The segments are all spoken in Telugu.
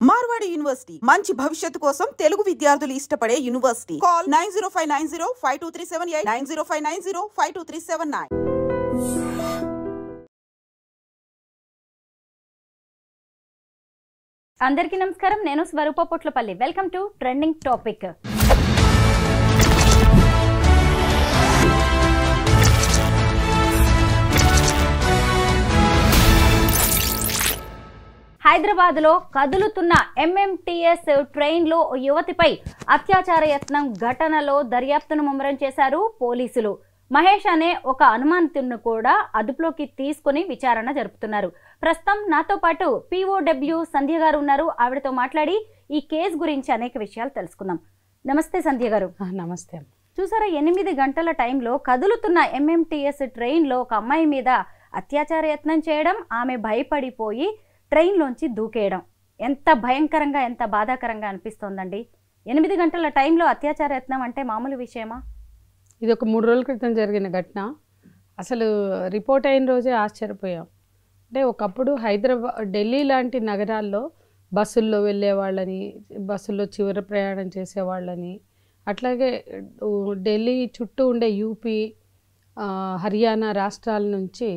మార్వాడి యూనివర్సిటీ మంచి భవిష్యత్తు కోసం తెలుగు విద్యార్థులు ఇష్టపడే యూనివర్సిటీ. కాల్ 9059052378 9059052379. అందరికీ నమస్కారం. నేను Swaroopa Potlapalli. Welcome to trending topic. హైదరాబాద్లో కదులుతున్న ఎంఎంటీఎస్ ట్రైన్లో యువతిపై అత్యాచార యత్నం ఘటనలో దర్యాప్తును ముమ్మరం చేశారు పోలీసులు. మహేష్ అనే ఒక అనుమానితుడిని కూడా అదుపులోకి తీసుకుని విచారణ జరుపుతున్నారు. ప్రస్తుతం నాతో పాటు POW సంధ్య గారు ఉన్నారు. ఆవిడతో మాట్లాడి ఈ కేసు గురించి అనేక విషయాలు తెలుసుకుందాం. నమస్తే సంధ్య గారు. నమస్తే. చూసారా, 8 గంటల టైంలో కదులుతున్న ఎంఎంటీఎస్ ట్రైన్లో ఒక అమ్మాయి మీద అత్యాచార యత్నం చేయడం, ఆమె భయపడిపోయి ట్రైన్లోంచి దూకేయడం ఎంత భయంకరంగా, ఎంత బాధాకరంగా అనిపిస్తోందండి. 8 గంటల టైంలో అత్యాచార యత్నం అంటే మామూలు విషయమా? ఇది ఒక 3 రోజుల క్రితం జరిగిన ఘటన. అసలు రిపోర్ట్ అయిన రోజే ఆశ్చర్యపోయాం. అంటే ఒకప్పుడు ఢిల్లీ లాంటి నగరాల్లో బస్సుల్లో వెళ్ళే వాళ్ళని, బస్సుల్లో చివరి ప్రయాణం చేసేవాళ్ళని, అట్లాగే ఢిల్లీ చుట్టూ ఉండే యూపీ, హర్యానా రాష్ట్రాల నుంచి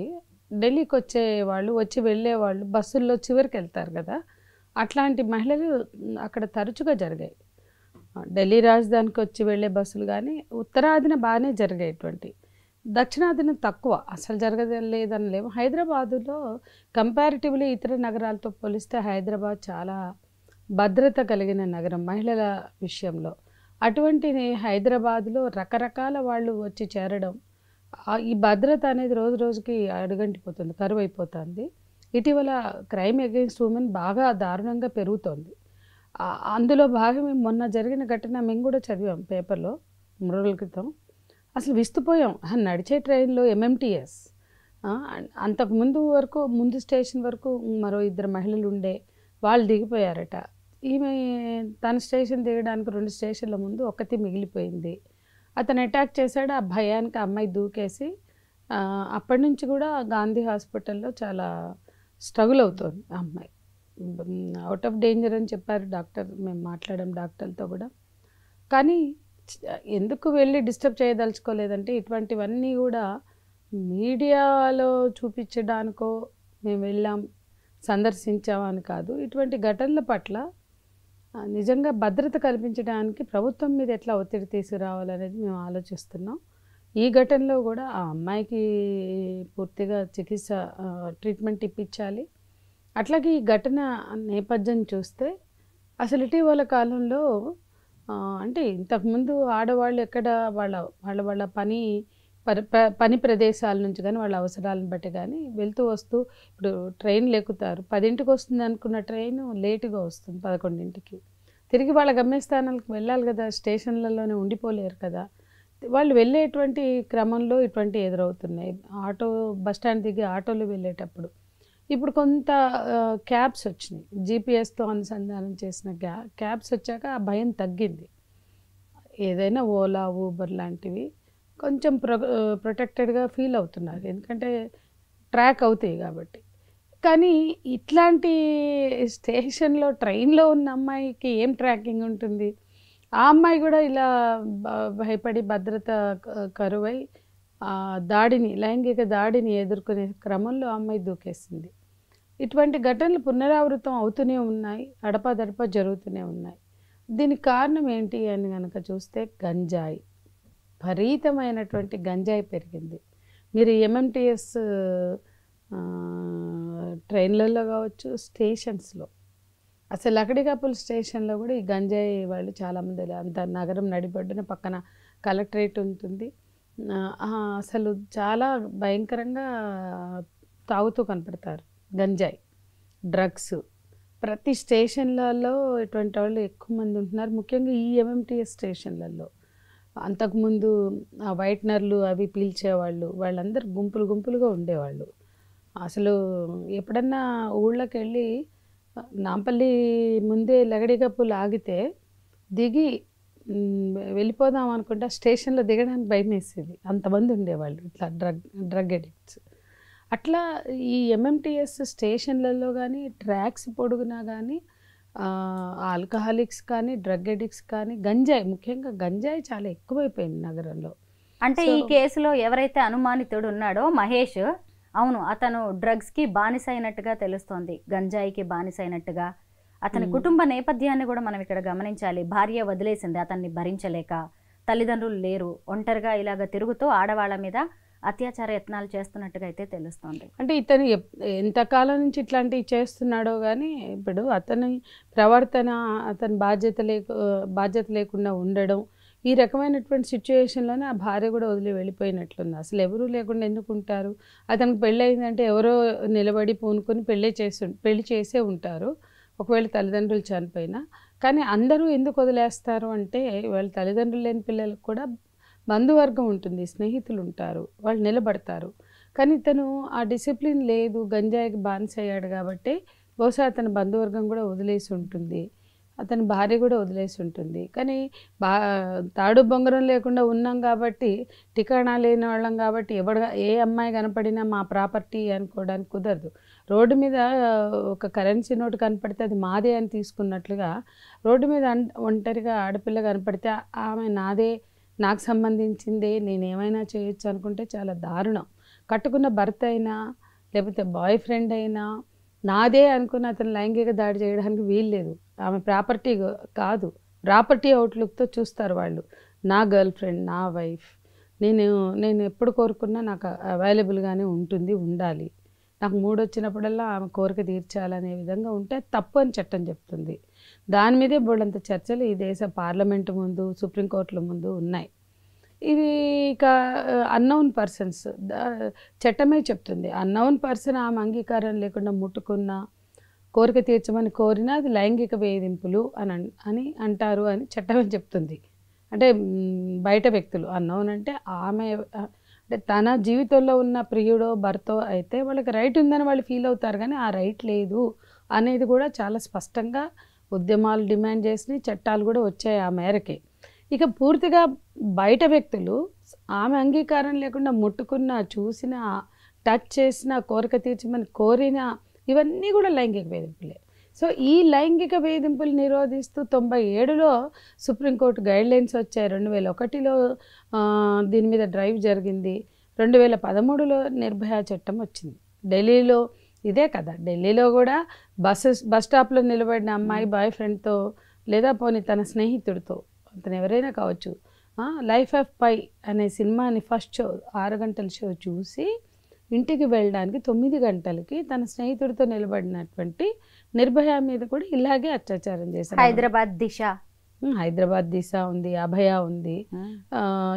ఢిల్లీకి వచ్చేవాళ్ళు, వచ్చి వెళ్ళేవాళ్ళు బస్సుల్లో చివరికి వెళ్తారు కదా, అట్లాంటి మహిళలు అక్కడ తరచుగా జరిగాయి. ఢిల్లీ రాజధానికి వచ్చి వెళ్ళే బస్సులు కానీ ఉత్తరాదిన బాగానే జరిగేటువంటి, దక్షిణాదిన తక్కువ, అసలు జరగలేదని లేవు. హైదరాబాదులో కంపారిటివ్లీ ఇతర నగరాలతో పోలిస్తే హైదరాబాద్ చాలా భద్రత కలిగిన నగరం మహిళల విషయంలో. అటువంటి హైదరాబాద్లో రకరకాల వాళ్ళు వచ్చి చేరడం, ఈ భద్రత అనేది రోజు రోజుకి అడుగంటిపోతుంది, కరువు అయిపోతుంది. ఇటీవల క్రైమ్ అగెయిన్స్ట్ ఉమెన్ బాగా దారుణంగా పెరుగుతోంది. అందులో భాగమే మొన్న జరిగిన ఘటన మేము కూడా చదివాం పేపర్లో 3 రోజుల క్రితం. అసలు విస్తుపోయాం. నడిచే ట్రైన్లో ఎంఎంటీఎస్, అంతకుముందు వరకు ముందు స్టేషన్ వరకు మరో 2 మహిళలు ఉండే, వాళ్ళు దిగిపోయారట. ఈమె తన స్టేషన్ దిగడానికి 2 స్టేషన్ల ముందు ఒక్కటి మిగిలిపోయింది. అతను అటాక్ చేశాడు. ఆ భయానికి అమ్మాయి దూకేసి, అప్పటి నుంచి కూడా గాంధీ హాస్పిటల్లో చాలా స్ట్రగుల్ అవుతుంది ఆ అమ్మాయి. అవుట్ ఆఫ్ డేంజర్ అని చెప్పారు డాక్టర్. మేము మాట్లాడాం డాక్టర్లతో కూడా. కానీ ఎందుకు వెళ్ళి డిస్టర్బ్ చేయదలుచుకోలేదంటే, ఇటువంటివన్నీ కూడా మీడియాలో చూపించడానికో మేము వెళ్ళాం సందర్శించామని కాదు, ఇటువంటి ఘటనల పట్ల నిజంగా భద్రత కల్పించడానికి ప్రభుత్వం మీద ఎట్లా ఒత్తిడి తీసుకురావాలనేది మేము ఆలోచిస్తున్నాం. ఈ ఘటనలో కూడా ఆ అమ్మాయికి పూర్తిగా చికిత్స, ట్రీట్మెంట్ ఇప్పించాలి. అట్లాగే ఈ ఘటన నేపథ్యం చూస్తే అసలు ఇటీవల కాలంలో అంటే ఇంతకుముందు ఆడవాళ్ళు ఎక్కడ వాళ్ళ పని ప్రదేశాల నుంచి కానీ వాళ్ళ అవసరాలను బట్టి కానీ వెళ్తూ వస్తూ, ఇప్పుడు ట్రైన్లు ఎక్కుతారు, 10ంటికి వస్తుంది అనుకున్న ట్రైన్ లేటుగా వస్తుంది 11ంటికి. తిరిగి వాళ్ళ గమ్యస్థానాలకు వెళ్ళాలి కదా, స్టేషన్లలోనే ఉండిపోలేరు కదా. వాళ్ళు వెళ్ళేటువంటి క్రమంలో ఇటువంటి ఎదురవుతున్నాయి. బస్ స్టాండ్ దిగి ఆటోలో వెళ్ళేటప్పుడు ఇప్పుడు కొంత క్యాబ్స్ వచ్చినాయి, GPS-తో అనుసంధానం చేసిన క్యాబ్స్ వచ్చాక ఆ భయం తగ్గింది. ఏదైనా ఓలా, ఊబర్ లాంటివి కొంచెం ప్రొటెక్టెడ్గా ఫీల్ అవుతున్నారు, ఎందుకంటే ట్రాక్ అవుతాయి కాబట్టి. కానీ ఇట్లాంటి స్టేషన్లో ట్రైన్లో ఉన్న అమ్మాయికి ఏం ట్రాకింగ్ ఉంటుంది? ఆ అమ్మాయి కూడా ఇలా భయపడి భద్రత కరువై లైంగిక దాడిని ఎదుర్కొనే క్రమంలో అమ్మాయి దూకేసింది. ఇటువంటి ఘటనలు పునరావృతం అవుతూనే ఉన్నాయి, అడపాదడపా జరుగుతూనే ఉన్నాయి. దీనికి కారణం ఏంటి అని కనుక చూస్తే గంజాయి, విపరీతమైనటువంటి గంజాయి పెరిగింది. మీరు ఎంఎంటీఎస్ ట్రైన్లలో కావచ్చు, స్టేషన్స్లో, అసలు అకడికాపుల్ స్టేషన్లో కూడా ఈ గంజాయి వాళ్ళు చాలామంది, అంత నగరం నడిబొడ్డున పక్కన కలెక్టరేట్ ఉంటుంది, అసలు చాలా భయంకరంగా తాగుతూ కనపడతారు. గంజాయి, డ్రగ్స్ ప్రతి స్టేషన్లలో ఇటువంటి వాళ్ళు ఎక్కువ మంది ఉంటున్నారు, ముఖ్యంగా ఈ ఎంఎంటీఎస్ స్టేషన్లలో. అంతకుముందు ఆ వైట్నర్లు అవి పీల్చేవాళ్ళు, వాళ్ళందరూ గుంపులుగా ఉండేవాళ్ళు. అసలు ఎప్పుడన్నా ఊళ్ళకి వెళ్ళి నాంపల్లి ముందే లగడిగప్పులు ఆగితే దిగి వెళ్ళిపోదాం అనుకుంటే స్టేషన్లో దిగడానికి భయం వేసేది, అంతమంది ఉండేవాళ్ళు ఇట్లా డ్రగ్ అడిక్ట్స్. అట్లా ఈ ఎంఎంటీఎస్ స్టేషన్లలో కానీ ట్రాక్స్ పొడుగునా కానీ ఆల్కహాలిక్స్ కానీ డ్రగ్ అడిక్ట్స్ కానీ గంజాయి, ముఖ్యంగా గంజాయి చాలా ఎక్కువైపోయింది నగరంలో. అంటే ఈ కేసులో ఎవరైతే అనుమానితుడు ఉన్నాడో మహేష్, అవును అతను డ్రగ్స్కి బానిస అయినట్టుగా తెలుస్తోంది, గంజాయికి బానిస అయినట్టుగా. అతని కుటుంబ నేపథ్యాన్ని కూడా మనం ఇక్కడ గమనించాలి. భార్య వదిలేసింది అతన్ని భరించలేక, తల్లిదండ్రులు లేరు, ఒంటరిగా ఇలాగ తిరుగుతూ ఆడవాళ్ళ మీద అత్యాచార యత్నాలు చేస్తున్నట్టుగా అయితే తెలుస్తోంది. అంటే ఇతను ఎంతకాలం నుంచి ఇట్లాంటివి చేస్తున్నాడో కానీ ఇప్పుడు అతని ప్రవర్తన, అతని బాధ్యత లేకుండా ఉండడం, ఈ రకమైనటువంటి సిచ్యువేషన్లోనే ఆ భార్య కూడా వదిలి వెళ్ళిపోయినట్లుంది. అసలు ఎవరూ లేకుండా ఎందుకు ఉంటారు? అతనికి పెళ్ళి అయిందంటే ఎవరో నిలబడి పూనుకొని పెళ్లి చేసే ఉంటారు, ఒకవేళ తల్లిదండ్రులు చనిపోయినా. కానీ అందరూ ఎందుకు వదిలేస్తారు అంటే వాళ్ళ తల్లిదండ్రులు లేని పిల్లలకు కూడా బంధువర్గం ఉంటుంది, స్నేహితులు ఉంటారు, వాళ్ళు నిలబడతారు. కానీ ఇతను ఆ డిసిప్లిన్ లేదు, గంజాయికి బానిస అయ్యాడు కాబట్టి బహుశా అతని బంధువర్గం కూడా వదిలేసి ఉంటుంది, అతని భార్య కూడా వదిలేసి ఉంటుంది. కానీ తాడు బొంగరం లేకుండా ఉన్నాం కాబట్టి, టికాణా లేని వాళ్ళం కాబట్టి ఏ అమ్మాయి కనపడినా మా ప్రాపర్టీ అనుకోవడానికి కుదరదు. రోడ్డు మీద ఒక కరెన్సీ నోటు కనపడితే అది మాదే అని తీసుకున్నట్లుగా, రోడ్డు మీద ఒంటరిగా ఆడపిల్ల కనపడితే ఆమె నాదే, నాకు సంబంధించిందే, నేనేమైనా చేయొచ్చు అనుకుంటే చాలా దారుణం. కట్టుకున్న భర్త అయినా లేకపోతే బాయ్ ఫ్రెండ్ అయినా నాదే అనుకున్న అతను లైంగిక దాడి చేయడానికి వీల్లేదు. ఆమె ప్రాపర్టీ కాదు, ప్రాపర్టీ అవుట్లుక్తో చూస్తారు వాళ్ళు. నా గర్ల్ ఫ్రెండ్, నా వైఫ్, నేను ఎప్పుడు కోరుకున్నా నాకు అవైలబుల్గానే ఉండాలి, నాకు మూడు వచ్చినప్పుడల్లా ఆమె కోరిక తీర్చాలనే విధంగా ఉంటే తప్పు అని చట్టం చెప్తుంది. దాని మీదే బోళ్ళంత చర్చలు ఈ దేశ పార్లమెంటు ముందు, సుప్రీంకోర్టుల ముందు ఉన్నాయి. ఇవి ఇక అన్నౌన్ పర్సన్స్, చట్టమే చెప్తుంది అన్నౌన్ పర్సన్ ఆమె అంగీకారం లేకుండా ముట్టుకున్నా, కోరిక తీర్చమని కోరినా అది లైంగిక వేధింపులు అని అంటారు అని చట్టమే చెప్తుంది. అంటే బయట వ్యక్తులు, అన్నౌన్ అంటే ఆమె అంటే తన జీవితంలో ఉన్న ప్రియుడో భర్తో అయితే వాళ్ళకి రైట్ ఉందని వాళ్ళు ఫీల్ అవుతారు, కానీ ఆ రైట్ లేదు అనేది కూడా చాలా స్పష్టంగా ఉద్యమాలు డిమాండ్ చేసినాయి, చట్టాలు కూడా వచ్చాయి ఆ మేరకే. ఇక పూర్తిగా బయట వ్యక్తులు ఆమె అంగీకారం లేకుండా ముట్టుకున్నా, చూసినా, టచ్ చేసినా, కోరిక తీర్చమని కోరినా, ఇవన్నీ కూడా లైంగిక వేధింపులే. సో ఈ లైంగిక వేధింపులు నిరోధిస్తూ 97లో సుప్రీంకోర్టు గైడ్లైన్స్ వచ్చాయి, 2001లో దీని మీద డ్రైవ్ జరిగింది, 2013లో నిర్భయ చట్టం వచ్చింది. ఢిల్లీలో ఇదే కదా, ఢిల్లీలో కూడా బస్ స్టాప్లో నిలబడిన అమ్మాయి బాయ్ ఫ్రెండ్తో లేదా పోనీ తన స్నేహితుడితో, అతను ఎవరైనా కావచ్చు, లైఫ్ ఆఫ్ పై అనే సినిమాని ఫస్ట్ షో 6 గంటల షో చూసి ఇంటికి వెళ్ళడానికి 9 గంటలకి తన స్నేహితుడితో నిలబడినటువంటి నిర్భయ మీద కూడా ఇలాగే అత్యాచారం చేశారు. హైదరాబాద్ దిశ ఉంది, అభయ ఉంది,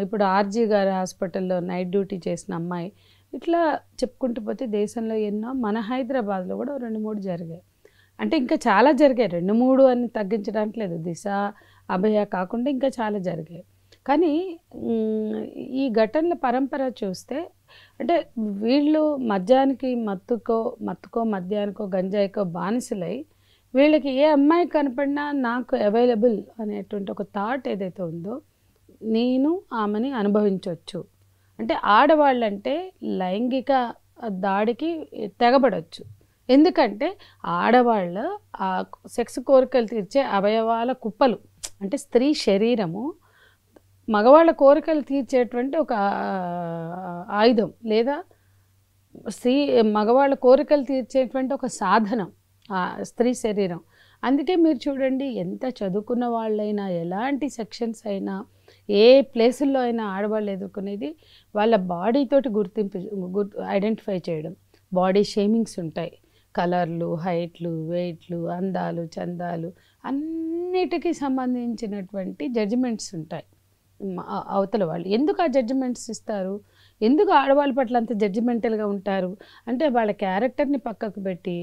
ఇప్పుడు ఆర్జీ గారి హాస్పిటల్లో నైట్ డ్యూటీ చేసిన అమ్మాయి, ఇట్లా చెప్పుకుంటూ పోతే దేశంలో ఎన్నో, మన హైదరాబాద్లో కూడా 2-3 జరిగాయి. అంటే ఇంకా చాలా జరిగాయి, 2-3 అని తగ్గించడానికి లేదు, దిశ అభయ కాకుండా ఇంకా చాలా జరిగాయి. కానీ ఈ ఘటనల పరంపర చూస్తే అంటే వీళ్ళు మద్యానికి మత్తుకో మద్యానికో గంజాయికో బానిసలై వీళ్ళకి ఏ అమ్మాయి కనపడినా నాకు అవైలబుల్ అనేటువంటి ఒక థాట్ ఏదైతే ఉందో, నేను ఆమెని అనుభవించవచ్చు. అంటే ఆడవాళ్ళంటే లైంగిక దాడికి తెగబడవచ్చు. ఎందుకంటే ఆడవాళ్ళ ఆ సెక్స్ కోరికలు తీర్చే అవయవాల కుప్పలు, అంటే స్త్రీ శరీరము మగవాళ్ళ కోరికలు తీర్చేటువంటి ఒక ఆయుధం, లేదా మగవాళ్ళ కోరికలు తీర్చేటువంటి ఒక సాధనం స్త్రీ శరీరం. అందుకే మీరు చూడండి, ఎంత చదువుకున్న వాళ్ళైనా, ఎలాంటి సెక్షన్స్ అయినా, ఏ ప్లేసుల్లో అయినా ఆడవాళ్ళు ఎదుర్కొనేది వాళ్ళ బాడీతోటి ఐడెంటిఫై చేయడం. బాడీ షేమింగ్స్ ఉంటాయి, కలర్లు, హైట్లు, వెయిట్లు, అందాలు, చందాలు, అన్నిటికీ సంబంధించినటువంటి జడ్జిమెంట్స్ ఉంటాయి. అవతల వాళ్ళు ఎందుకు ఆ జడ్జిమెంట్స్ ఇస్తారు, ఎందుకు ఆడవాళ్ళ పట్ల అంత జడ్జిమెంటల్గా ఉంటారు అంటే వాళ్ళ క్యారెక్టర్ని పక్కకు పెట్టి,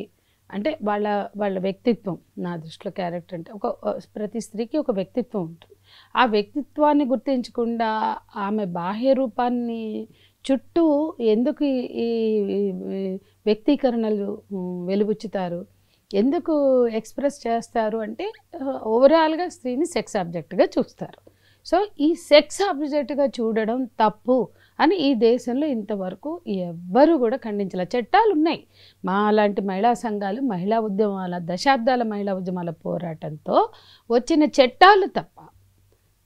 అంటే వాళ్ళ వ్యక్తిత్వం, నా దృష్టిలో క్యారెక్టర్ అంటే ప్రతి స్త్రీకి ఒక వ్యక్తిత్వం ఉంటుంది. ఆ వ్యక్తిత్వాన్ని గుర్తించకుండా ఆమె బాహ్య రూపాన్ని చుట్టూ ఎందుకు ఈ వ్యక్తీకరణలు వెలుబుచ్చుతారు, ఎందుకు ఎక్స్ప్రెస్ చేస్తారు అంటే ఓవరాల్గా స్త్రీని సెక్స్ ఆబ్జెక్ట్గా చూస్తారు. సో ఈ సెక్స్ ఆబ్జెక్ట్గా చూడడం తప్పు అని ఈ దేశంలో ఇంతవరకు ఎవ్వరూ కూడా ఖండించాల. చట్టాలు ఉన్నాయి. మా లాంటి మహిళా సంఘాలు మహిళా ఉద్యమాల దశాబ్దాల మహిళా ఉద్యమాల పోరాటంతో వచ్చిన చట్టాలు తప్ప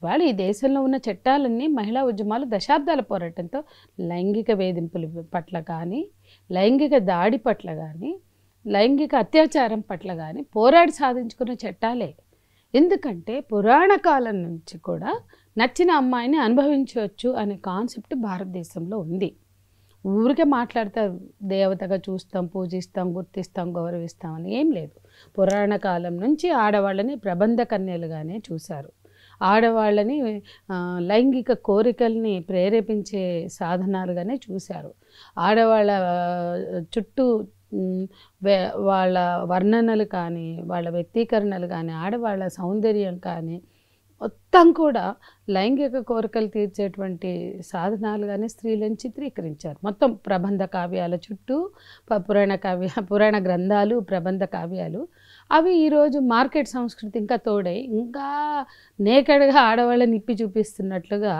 వాళ్ళు ఈ దేశంలో ఉన్న చట్టాలన్నీ మహిళా ఉద్యమాలు దశాబ్దాల పోరాటంతో లైంగిక వేధింపుల పట్ల కానీ లైంగిక దాడి పట్ల కానీ లైంగిక అత్యాచారం పట్ల కానీ పోరాడి సాధించుకున్న చట్టాలే. ఎందుకంటే పురాణ కాలం నుంచి కూడా నచ్చిన అమ్మాయిని అనుభవించవచ్చు అనే కాన్సెప్ట్ భారతదేశంలో ఉంది. ఊరికే మాట్లాడతారు దేవతగా చూస్తాం, పూజిస్తాం, గుర్తిస్తాం, గౌరవిస్తాం అని ఏం లేదు. పురాణ కాలం నుంచి ఆడవాళ్ళని ప్రబంధ కన్యలుగానే చూశారు. ఆడవాళ్ళని లైంగిక కోరికల్ని ప్రేరేపించే సాధనాలుగానే చూశారు. ఆడవాళ్ళ చుట్టూ వాళ్ళ వర్ణనలు కానీ వాళ్ళ వ్యక్తీకరణలు కానీ ఆడవాళ్ళ సౌందర్యం కానీ మొత్తం కూడా లైంగిక కోరికలు తీర్చేటువంటి సాధనాలుగానే స్త్రీలను చిత్రీకరించారు. మొత్తం ప్రబంధ కావ్యాల చుట్టూ పురాణ గ్రంథాలు ప్రబంధ కావ్యాలు అవి ఈరోజు మార్కెట్ సంస్కృతి ఇంకా తోడై ఇంకా నేకెడ్గా ఆడవాళ్ళని నిప్పి చూపిస్తున్నట్లుగా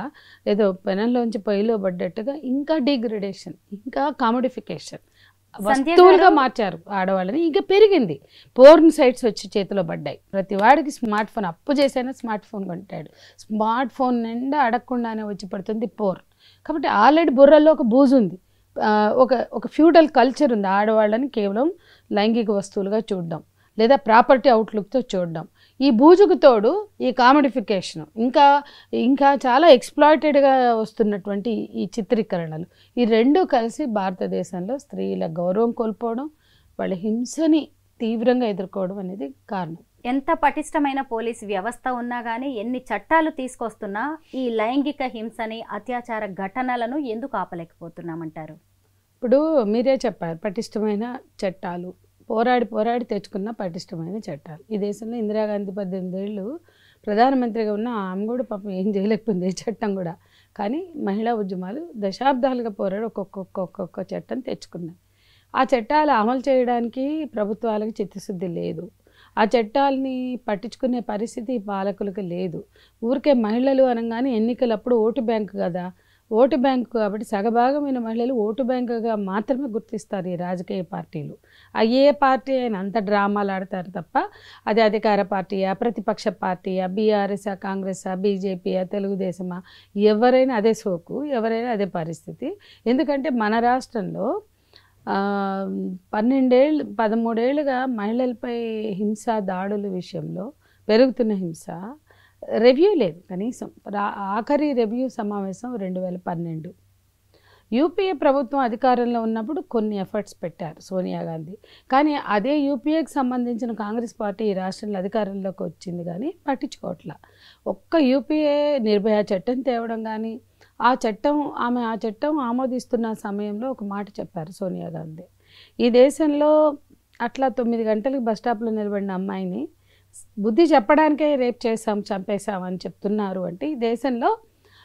ఏదో పెనంలోంచి పొయ్యిలో పడ్డట్టుగా ఇంకా డిగ్రేడేషన్ ఇంకా కామోడిఫికేషన్ వస్తువులుగా మార్చారు ఆడవాళ్ళని. ఇంకా పెరిగింది. పోర్న్ సైట్స్ వచ్చి చేతిలో పడ్డాయి. ప్రతి వాడికి స్మార్ట్ ఫోన్ అప్పు చేసైనా స్మార్ట్ ఫోన్ కొంటాడు. స్మార్ట్ ఫోన్ నిండా అడగకుండానే వచ్చి పడుతుంది పోర్న్. కాబట్టి ఆల్రెడీ బుర్రలో ఒక బూజు ఉంది. ఒక ఫ్యూడల్ కల్చర్ ఉంది. ఆడవాళ్ళని కేవలం లైంగిక వస్తువులుగా చూడడం లేదా ప్రాపర్టీ అవుట్లుక్తో చూడడం. ఈ బూజుకు తోడు ఈ కామోడిఫికేషన్ ఇంకా చాలా ఎక్స్ప్లాయిటెడ్గా వస్తున్నటువంటి ఈ చిత్రీకరణలు ఈ రెండు కలిసి భారతదేశంలో స్త్రీల గౌరవం కోల్పోవడం, వాళ్ళ హింసని తీవ్రంగా ఎదుర్కోవడం అనేది కారణం. ఎంత పటిష్టమైన పోలీసు వ్యవస్థ ఉన్నా కానీ ఎన్ని చట్టాలు తీసుకొస్తున్నా ఈ లైంగిక హింసని అత్యాచార ఘటనలను ఎందుకు ఆపలేకపోతున్నామంటారు? ఇప్పుడు మీరే చెప్పారు పటిష్టమైన చట్టాలు, పోరాడి తెచ్చుకున్న పటిష్టమైన చట్టాలు. ఈ దేశంలో ఇందిరాగాంధీ 18 ఏళ్ళు ప్రధానమంత్రిగా ఉన్న ఆమె కూడా పాపం ఏం చేయలేకపోయింది ఏ చట్టం కూడా. కానీ మహిళా ఉద్యమాలు దశాబ్దాలుగా పోరాడి ఒక్కొక్క చట్టం తెచ్చుకున్నాయి. ఆ చట్టాలు అమలు చేయడానికి ప్రభుత్వాలకు చిత్తశుద్ధి లేదు. ఆ చట్టాలని పట్టించుకునే పరిస్థితి పాలకులకు లేదు. ఊరికే మహిళలు అనగానే ఎన్నికలప్పుడు ఓటు బ్యాంకు కదా, ఓటు బ్యాంకు కాబట్టి సగభాగమైన మహిళలు ఓటు బ్యాంకుగా మాత్రమే గుర్తిస్తారు ఈ రాజకీయ పార్టీలు. ఏ పార్టీ అయినా అంత డ్రామాలు ఆడతారు తప్ప అది అధికార పార్టీయా, ప్రతిపక్ష పార్టీయా, బీఆర్ఎస్ఆ, కాంగ్రెసా, బీజేపీయా, తెలుగుదేశమా, ఎవరైనా అదే సోకు, ఎవరైనా అదే పరిస్థితి. ఎందుకంటే మన రాష్ట్రంలో 13 ఏళ్ళుగా మహిళలపై హింస దాడుల విషయంలో పెరుగుతున్న హింస రివ్యూ లేదు. కనీసం ఆఖరి రివ్యూ సమావేశం 2012. యూపీఏ ప్రభుత్వం అధికారంలో ఉన్నప్పుడు కొన్ని ఎఫర్ట్స్ పెట్టారు సోనియా గాంధీ. కానీ అదే యూపీఏకి సంబంధించిన కాంగ్రెస్ పార్టీ ఈ రాష్ట్రంలో అధికారంలోకి వచ్చింది కానీ పట్టించుకోవట్లా. ఒక్క యూపీఏ నిర్భయ చట్టం తేవడం కానీ ఆ చట్టం ఆమోదిస్తున్న సమయంలో ఒక మాట చెప్పారు సోనియా గాంధీ. ఈ దేశంలో అట్లా 9 గంటలకు బస్ స్టాప్లో నిలబడిన అమ్మాయిని బుద్ధి చెప్పడానికే రేప్ చేసాం, చంపేశాం అని చెప్తున్నారు అంటే ఈ దేశంలో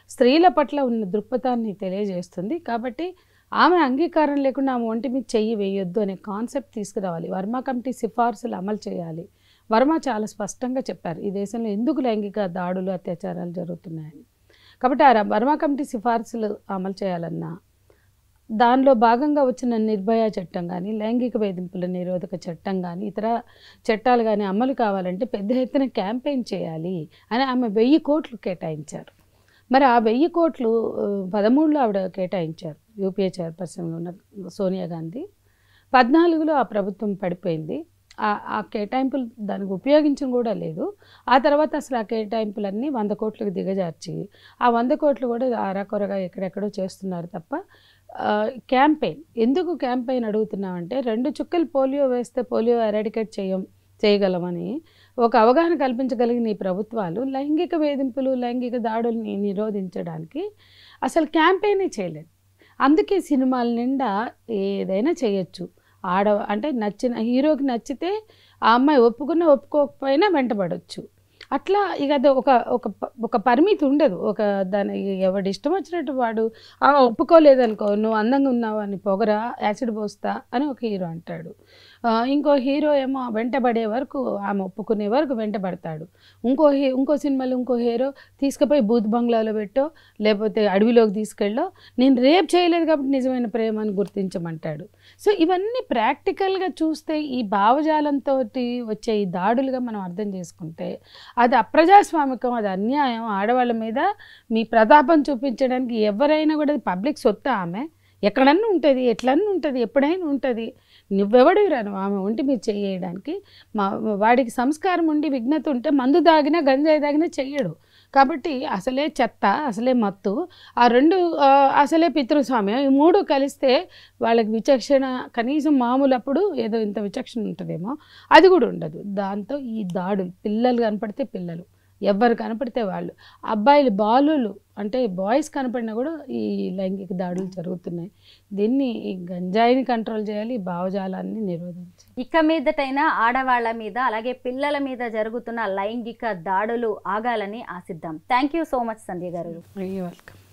స్త్రీల పట్ల ఉన్న దృక్పథాన్ని తెలియజేస్తుంది. కాబట్టి ఆమె అంగీకారం లేకుండా ఆమె ఒంటి మీద చెయ్యి వేయొద్దు అనే కాన్సెప్ట్ తీసుకురావాలి. వర్మ కమిటీ సిఫార్సులు అమలు చేయాలి. వర్మ చాలా స్పష్టంగా చెప్పారు ఈ దేశంలో ఎందుకు లైంగిక దాడులు అత్యాచారాలు జరుగుతున్నాయని. కాబట్టి ఆ వర్మ కమిటీ సిఫార్సులు అమలు చేయాలన్నా దానిలో భాగంగా వచ్చిన నిర్భయ చట్టం కానీ లైంగిక వేధింపుల నిరోధక చట్టం కానీ ఇతర చట్టాలు కానీ అమలు కావాలంటే పెద్ద ఎత్తున క్యాంపెయిన్ చేయాలి అని ఆమె 1000 కోట్లు కేటాయించారు. మరి ఆ 1000 కోట్లు 13లో ఆవిడ కేటాయించారు యూపీఏ చైర్పర్సన్గా ఉన్న సోనియా గాంధీ. 14లో ఆ ప్రభుత్వం పడిపోయింది. ఆ కేటాయింపులు దానికి ఉపయోగించడం కూడా లేదు. ఆ తర్వాత అసలు ఆ కేటాయింపులన్నీ 100 కోట్లకు దిగజార్చి ఆ 100 కోట్లు కూడా అరాకొరగా ఎక్కడెక్కడో చేస్తున్నారు తప్ప క్యాంపెయిన్ ఎందుకు క్యాంపెయిన్ అడుగుతున్నామంటే 2 చుక్కలు పోలియో వేస్తే పోలియో ఎరాడికేట్ చేయగలమని ఒక అవగాహన కల్పించగలిగిన ఈ ప్రభుత్వాలు లైంగిక వేధింపులు లైంగిక దాడుల్ని నిరోధించడానికి అసలు క్యాంపెయినే చేయలేదు. అందుకే సినిమాల నిండా ఏదైనా చేయొచ్చు. అంటే నచ్చిన హీరోకి నచ్చితే ఆ అమ్మాయి ఒప్పుకోకపోయినా వెంటబడవచ్చు. అట్లా ఇక అది ఒక పరిమితి ఉండదు. దాని ఎవడి ఇష్టం వచ్చినట్టు వాడు ఒప్పుకోలేదనుకో నువ్వు అందంగా ఉన్నావు అని పొగరా యాసిడ్ పోస్తా అని ఒక హీరో అంటాడు. ఇంకో హీరో ఏమో వెంటబడే వరకు ఆమె ఒప్పుకునే వరకు వెంటబడతాడు. ఇంకో సినిమాలో ఇంకో హీరో తీసుకుపోయి బూత్ బంగ్లాలో పెట్టో లేకపోతే అడవిలోకి తీసుకెళ్ళో నేను రేప్ చేయలేదు కాబట్టి నిజమైన ప్రేమ అని గుర్తించమంటాడు. సో ఇవన్నీ ప్రాక్టికల్గా చూస్తే ఈ భావజాలంతో వచ్చే ఈ దాడులుగా మనం అర్థం చేసుకుంటే అది అప్రజాస్వామికం, అది అన్యాయం. ఆడవాళ్ళ మీద మీ ప్రతాపం చూపించడానికి ఎవరైనా కూడా పబ్లిక్ సొత్తా ఆమె ఎక్కడన్నా ఉంటుంది, ఎట్లన్నా ఉంటుంది, ఎప్పుడైనా ఉంటుంది. నువ్వెవడివిరా నువ్వు ఆమె ఒంటి మీద చేయడానికి? వాడికి సంస్కారం ఉండి విఘ్నత ఉంటే మందు తాగినా గంజాయి తాగినా చెయ్యడు. కాబట్టి అసలే చెత్త, అసలే మత్తు, ఆ రెండు అసలే పితృస్వామ్యం, ఈ మూడు కలిస్తే వాళ్ళకి విచక్షణ కనీసం మామూలు అప్పుడు ఏదో ఇంత విచక్షణ ఉంటుందేమో అది కూడా ఉండదు. దాంతో ఈ దాడులు పిల్లలు కనపడితే పిల్లలు, ఎవరు కనపడితే వాళ్ళు, అబ్బాయిలు బాలులు అంటే బాయ్స్ కనపడినా కూడా ఈ లైంగిక దాడులు జరుగుతున్నాయి. దీన్ని ఈ గంజాయిని కంట్రోల్ చేయాలి, భావజాలాన్ని నిరోధించాలి. ఇక మీదటైనా ఆడవాళ్ల మీద అలాగే పిల్లల మీద జరుగుతున్న లైంగిక దాడులు ఆగాలని ఆశిద్దాం. థ్యాంక్ యూ సో మచ్ సంధ్య గారు. వెల్కమ్.